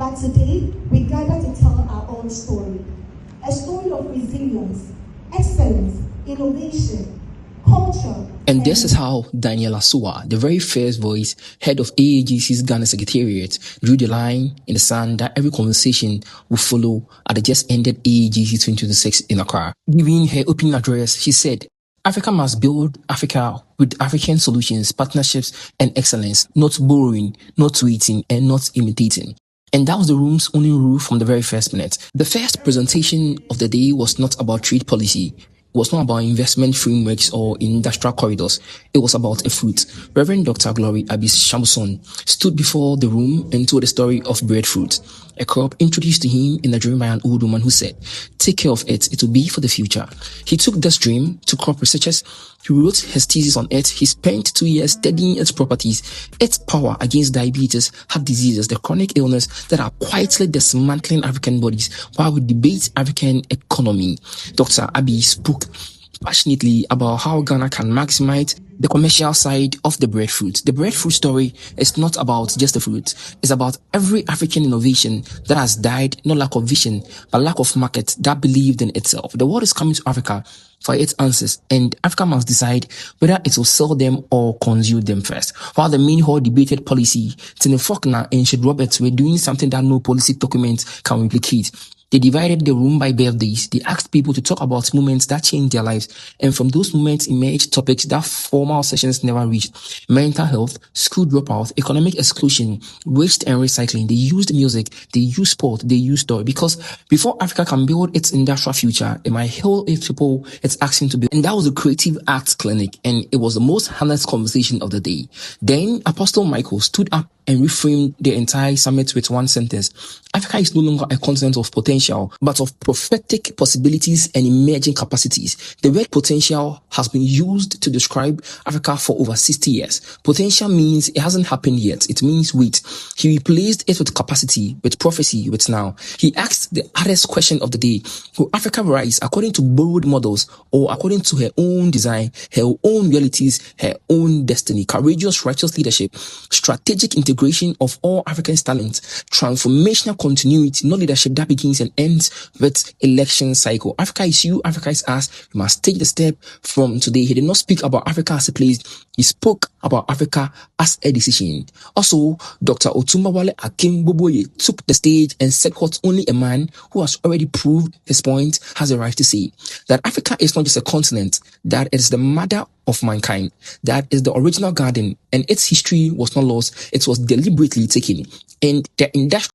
But today, we gather to tell our own story. A story of resilience, excellence, innovation, culture. And this is how Daniel Asua, the very first voice, head of AAGC's Ghana Secretariat, drew the line in the sand that every conversation will follow at the just ended AAGC 2026 in Accra. Giving her opening address, she said, Africa must build Africa with African solutions, partnerships, and excellence, not borrowing, not waiting, and not imitating. And that was the room's only rule from the very first minute. The first presentation of the day was not about trade policy. It was not about investment frameworks or industrial corridors. It was about a fruit. Reverend Dr. Glory Abis Shamson stood before the room and told the story of breadfruit, a crop introduced to him in a dream by an old woman who said, take care of it, it will be for the future. He took this dream to crop researchers. He wrote his thesis on it. He spent 2 years studying its properties, its power against diabetes, heart diseases, the chronic illness that are quietly dismantling African bodies while we debate African economy. Dr. Abi spoke passionately about how Ghana can maximize the commercial side of the breadfruit. The breadfruit story is not about just the fruit. It's about every African innovation that has died, not lack of vision, but lack of market that believed in itself. The world is coming to Africa for its answers, and Africa must decide whether it will sell them or consume them first. While the main hall debated policy, Tine Faulkner and Shed Roberts were doing something that no policy document can replicate. They divided the room by birthdays. They asked people to talk about moments that changed their lives. And from those moments emerged topics that formal sessions never reached. Mental health, school dropout, economic exclusion, waste and recycling. They used music, they used sport, they used story. Because before Africa can build its industrial future, it might hail its people it's asking to build. And that was the Creative Arts Clinic. And it was the most honest conversation of the day. Then Apostle Michael stood up and reframed the entire summit with one sentence. Africa is no longer a continent of potential, but of prophetic possibilities and emerging capacities. The word potential has been used to describe Africa for over 60 years. Potential means it hasn't happened yet. It means wait. He replaced it with capacity, with prophecy, with now. He asked the hardest question of the day. Will Africa rise according to borrowed models or according to her own design, her own realities, her own destiny? Courageous, righteous leadership, strategic integration of all African talents, transformational continuity, not leadership that begins and ends with election cycle. Africa is you, Africa is us. We must take the step from today. He did not speak about Africa as a place. He spoke about Africa as a decision. Also, Dr. Otumawale Akim Boboye took the stage and said what only a man who has already proved his point has a right to say. That Africa is not just a continent, that it is the mother of mankind. That is the original garden, and its history was not lost. It was deliberately taken. And the industrial